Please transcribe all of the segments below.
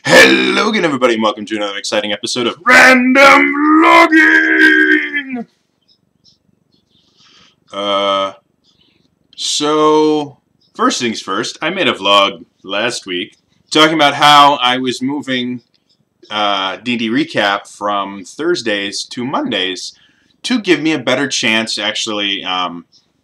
Hello again, everybody, and welcome to another exciting episode of Random Vlogging! First things first, I made a vlog last week talking about how I was moving D&D Recap from Thursdays to Mondays to give me a better chance to actually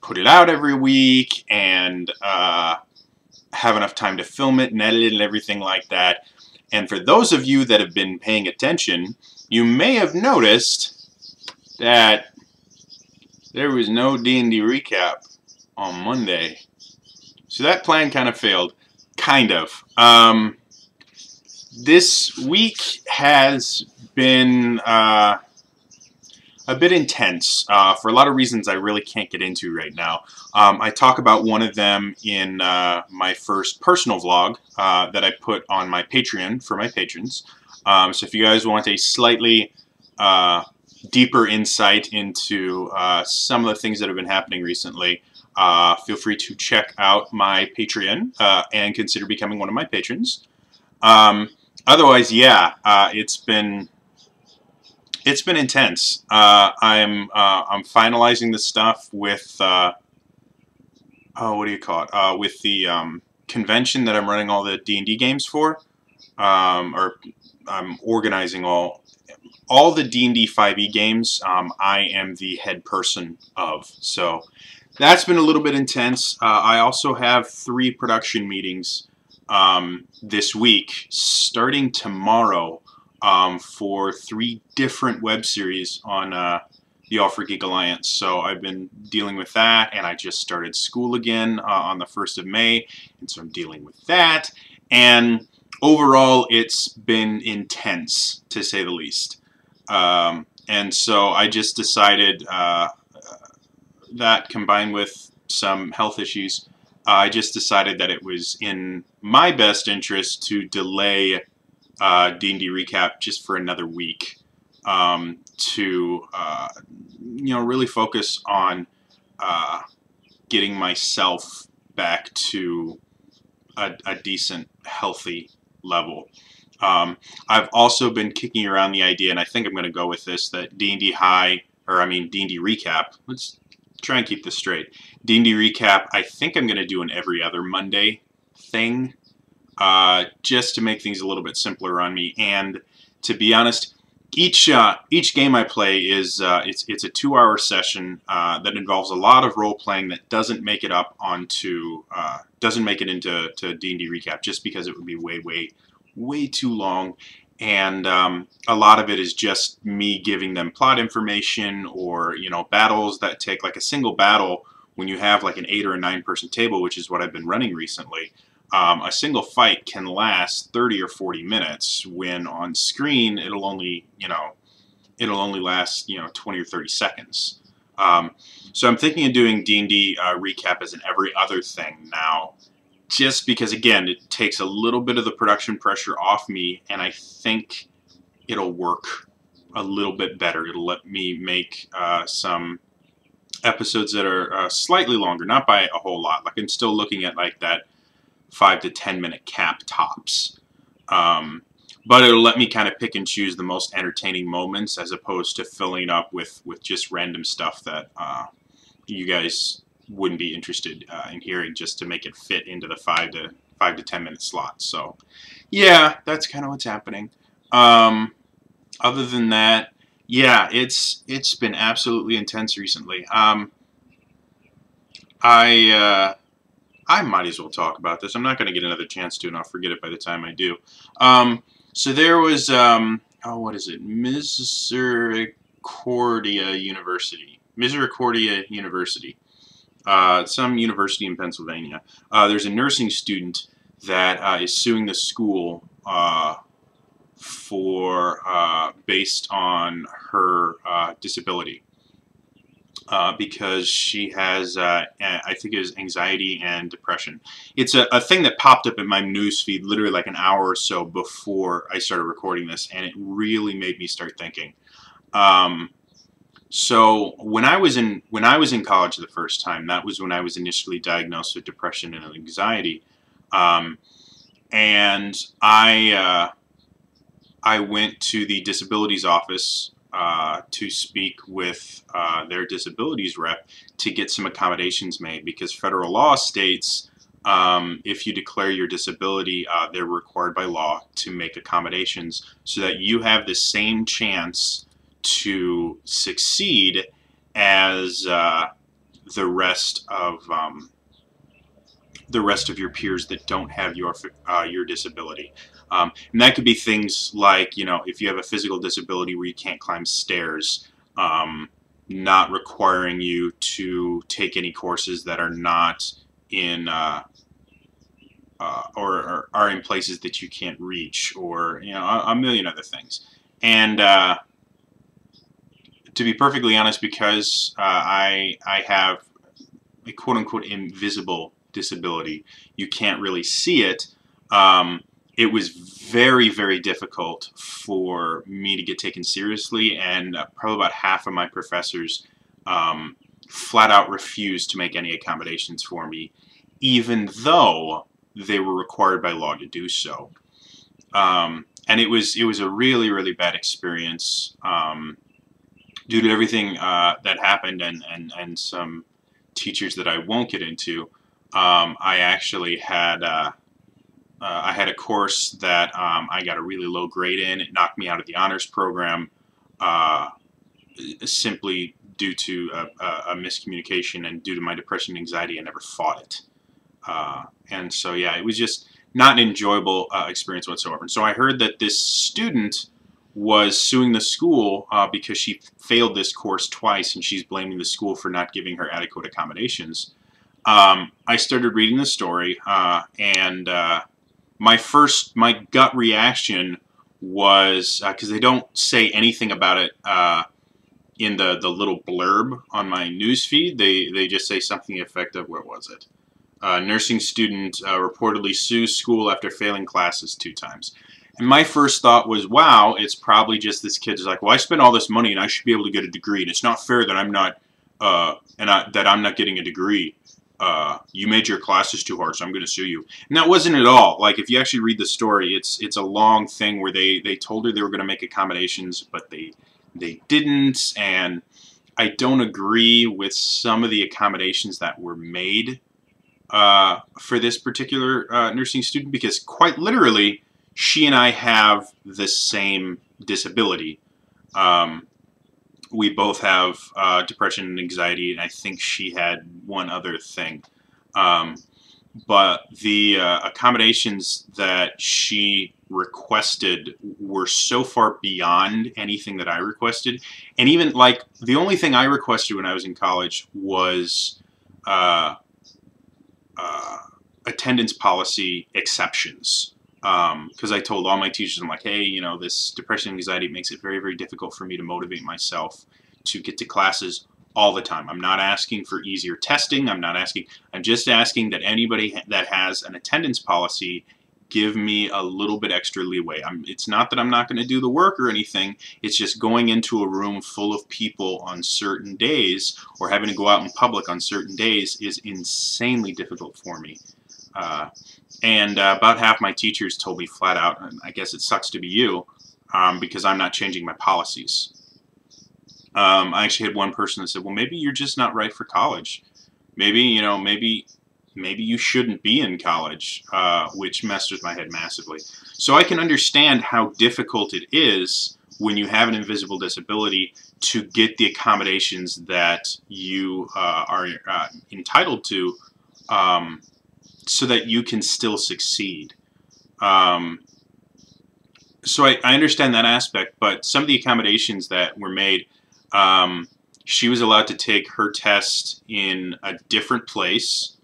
put it out every week and have enough time to film it and edit it and everything like that. And for those of you that have been paying attention, you may have noticed that there was no D&D recap on Monday. So that plan kind of failed. Kind of. This week has been a bit intense for a lot of reasons I really can't get into right now. I talk about one of them in my first personal vlog that I put on my Patreon for my patrons. So if you guys want a slightly deeper insight into some of the things that have been happening recently, feel free to check out my Patreon and consider becoming one of my patrons. Otherwise, yeah, it's been intense. I'm finalizing the stuff with what do you call it? With the convention that I'm running all the D&D games for, or I'm organizing all the D&D 5e games. I am the head person of, so that's been a little bit intense. I also have 3 production meetings this week, starting tomorrow. For 3 different web series on the All for Geek Alliance. So I've been dealing with that, and I just started school again on the 1st of May, and so I'm dealing with that. And overall, it's been intense, to say the least. And so I just decided that, combined with some health issues, I just decided that it was in my best interest to delay D&D recap just for another week to really focus on getting myself back to a decent, healthy level. I've also been kicking around the idea, and I think I'm going to go with this, that D&D D&D recap, let's try and keep this straight. D&D recap, I think I'm going to do an every other Monday thing. Just to make things a little bit simpler on me, and to be honest, each game I play is it's a 2-hour session that involves a lot of role playing that doesn't make it up onto doesn't make it into D&D recap, just because it would be way too long, and a lot of it is just me giving them plot information, or battles that take, like a single battle when you have like an 8 or a 9 person table, which is what I've been running recently. A single fight can last 30 or 40 minutes, when on screen it'll only last 20 or 30 seconds. So I'm thinking of doing D&D recap as an every other thing now, just because, again, it takes a little bit of the production pressure off me, and I think it'll work a little bit better. It'll let me make some episodes that are slightly longer, not by a whole lot. Like, I'm still looking at like that 5 to 10 minute cap tops. But it'll let me kind of pick and choose the most entertaining moments, as opposed to filling up with just random stuff that you guys wouldn't be interested in hearing, just to make it fit into the 5 to 10 minute slots. So yeah, that's kind of what's happening. Other than that, yeah, it's been absolutely intense recently. I might as well talk about this. I'm not going to get another chance to, and I'll forget it by the time I do. So there was, what is it? Misericordia University. Some university in Pennsylvania. There's a nursing student that is suing the school based on her disability. Because she has, I think it was anxiety and depression. It's a thing that popped up in my news feed literally like an hour or so before I started recording this, and it really made me start thinking. So when I was in college the first time, that was when I was initially diagnosed with depression and anxiety, and I I went to the disabilities office to speak with their disabilities rep to get some accommodations made, because federal law states if you declare your disability, they're required by law to make accommodations so that you have the same chance to succeed as the rest of your peers that don't have your disability. And that could be things like, if you have a physical disability where you can't climb stairs, not requiring you to take any courses that are not in or are in places that you can't reach, or a million other things. And to be perfectly honest, because I have a quote-unquote invisible disability, you can't really see it, it was very, very difficult for me to get taken seriously, and probably about half of my professors flat out refused to make any accommodations for me, even though they were required by law to do so. And it was a really, really bad experience due to everything that happened, and some teachers that I won't get into. I actually had I had a course that I got a really low grade in. It knocked me out of the honors program simply due to a miscommunication, and due to my depression and anxiety, I never fought it. And so, yeah, it was just not an enjoyable experience whatsoever. And so I heard that this student was suing the school because she failed this course twice, and she's blaming the school for not giving her adequate accommodations. I started reading the story, and my gut reaction was, because they don't say anything about it in the little blurb on my newsfeed, they just say something effective. Where was it? Nursing student reportedly sues school after failing classes 2 times. And my first thought was, wow, it's probably just this kid's like, well, I spent all this money and I should be able to get a degree, and it's not fair that I'm not that I'm not getting a degree. You made your classes too hard, so I'm going to sue you. And that wasn't at all. Like, if you actually read the story, it's a long thing where they told her they were going to make accommodations, but they didn't. And I don't agree with some of the accommodations that were made for this particular nursing student, because quite literally, she and I have the same disability. We both have depression and anxiety, and I think she had one other thing. But the accommodations that she requested were so far beyond anything that I requested. And even, like, the only thing I requested when I was in college was attendance policy exceptions. Because I told all my teachers, I'm like, hey, this depression and anxiety makes it very, very difficult for me to motivate myself to get to classes all the time. I'm not asking for easier testing. I'm just asking that anybody that has an attendance policy give me a little bit extra leeway. It's not that I'm not going to do the work or anything. It's just going into a room full of people on certain days, or having to go out in public on certain days, is insanely difficult for me. And about half my teachers told me flat out, and I guess it sucks to be you, because I'm not changing my policies. I actually had one person that said, well, maybe you're just not right for college. Maybe, maybe you shouldn't be in college, which messed with my head massively. So I can understand how difficult it is when you have an invisible disability to get the accommodations that you are entitled to, so that you can still succeed. So I understand that aspect, but some of the accommodations that were made, she was allowed to take her test in a different place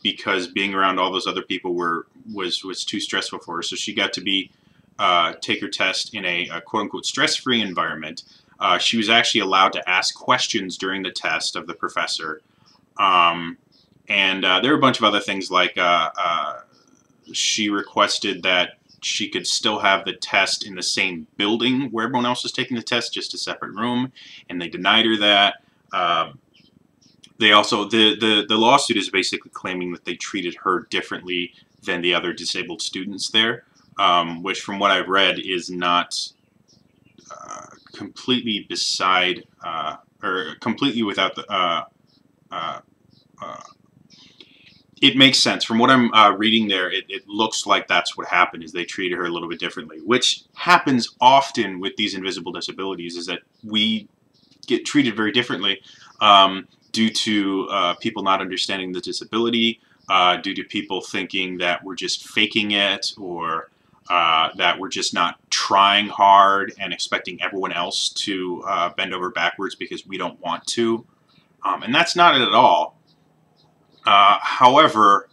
because being around all those other people was too stressful for her. So she got to take her test in a quote-unquote stress-free environment. She was actually allowed to ask questions during the test of the professor. And there were a bunch of other things, like she requested that she could still have the test in the same building where everyone else was taking the test, just a separate room, and they denied her that. They also, the lawsuit is basically claiming that they treated her differently than the other disabled students there. which from what I've read is not completely beside or completely without the uh, uh, it makes sense. From what I'm reading there, it looks like that's what happened, is they treated her a little bit differently, which happens often with these invisible disabilities, is that we get treated very differently due to people not understanding the disability, due to people thinking that we're just faking it, or that we're just not trying hard and expecting everyone else to bend over backwards because we don't want to. And that's not it at all. However,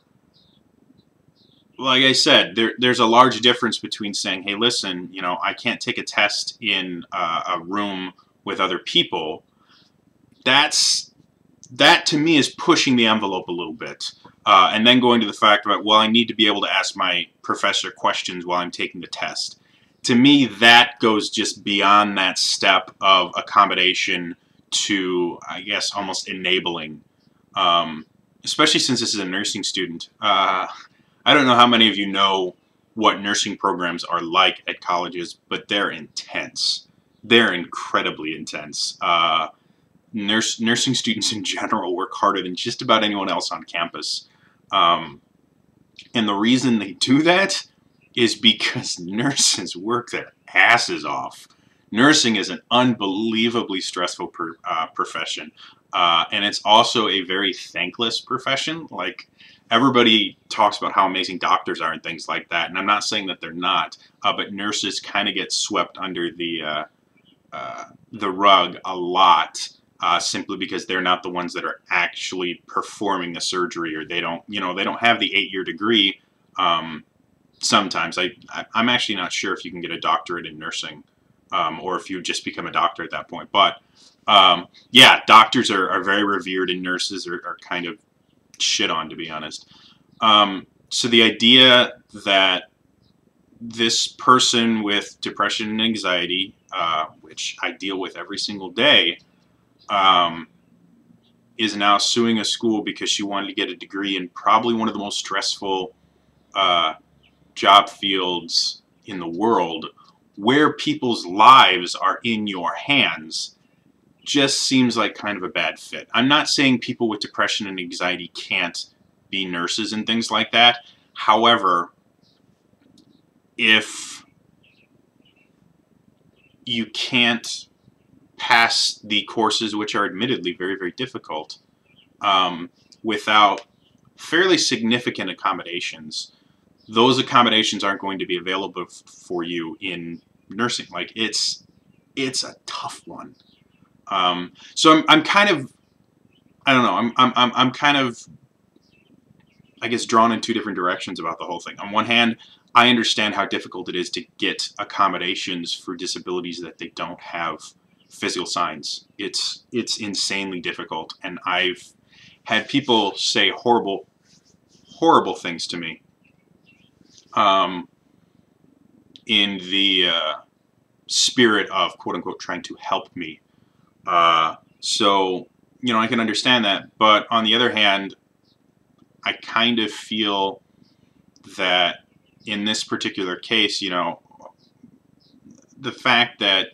like I said, there's a large difference between saying, hey, listen, you know, I can't take a test in a room with other people. That to me is pushing the envelope a little bit. And then going to the fact that, well, I need to be able to ask my professor questions while I'm taking the test. To me, that goes just beyond that step of accommodation to, I guess, almost enabling. Especially since this is a nursing student. I don't know how many of you know what nursing programs are like at colleges, but they're intense. They're incredibly intense. Nursing students in general work harder than just about anyone else on campus. And the reason they do that is because nurses work their asses off. Nursing is an unbelievably stressful profession. And it's also a very thankless profession. Like, everybody talks about how amazing doctors are and things like that. And I'm not saying that they're not, but nurses kind of get swept under the rug a lot. Simply because they're not the ones that are actually performing the surgery, or they don't, you know, they don't have the 8-year degree. Sometimes I'm actually not sure if you can get a doctorate in nursing, or if you just become a doctor at that point. But yeah, doctors are very revered, and nurses are kind of shit on, to be honest. So the idea that this person with depression and anxiety, which I deal with every single day, is now suing a school because she wanted to get a degree in probably one of the most stressful job fields in the world, where people's lives are in your hands, just seems like kind of a bad fit. I'm not saying people with depression and anxiety can't be nurses and things like that. However, if you can't pass the courses, which are admittedly very, very difficult, without fairly significant accommodations, those accommodations aren't going to be available for you in nursing. Like, it's a tough one. So I'm kind of, I don't know, I'm kind of, I guess, drawn in two different directions about the whole thing. On one hand, I understand how difficult it is to get accommodations for disabilities that they don't have physical signs. It's insanely difficult, and I've had people say horrible things to me in the spirit of, quote unquote, trying to help me. So, you know, I can understand that, but on the other hand, I kind of feel that in this particular case, you know, the fact that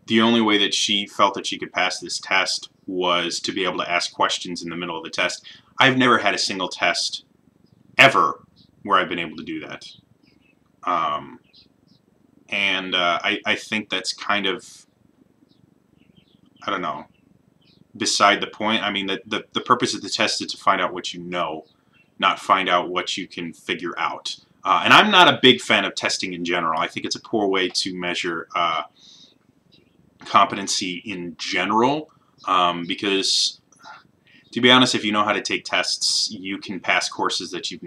the only way that she felt that she could pass this test was to be able to ask questions in the middle of the test. I've never had a single test ever where I've been able to do that. I think that's kind of, I don't know, beside the point. I mean, the purpose of the test is to find out what you know, not find out what you can figure out. And I'm not a big fan of testing in general. I think it's a poor way to measure competency in general, because, to be honest, if you know how to take tests, you can pass courses that you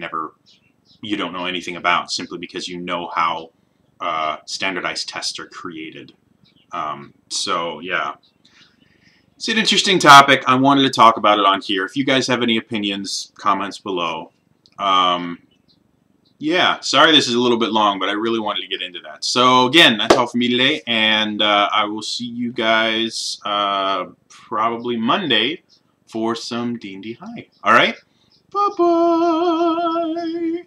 don't know anything about, simply because you know how standardized tests are created. So yeah, it's an interesting topic. I wanted to talk about it on here. If you guys have any opinions, comments below. Yeah, sorry this is a little bit long, but I really wanted to get into that. So again, that's all for me today, and I will see you guys probably Monday for some D&D High. All right? Bye-bye!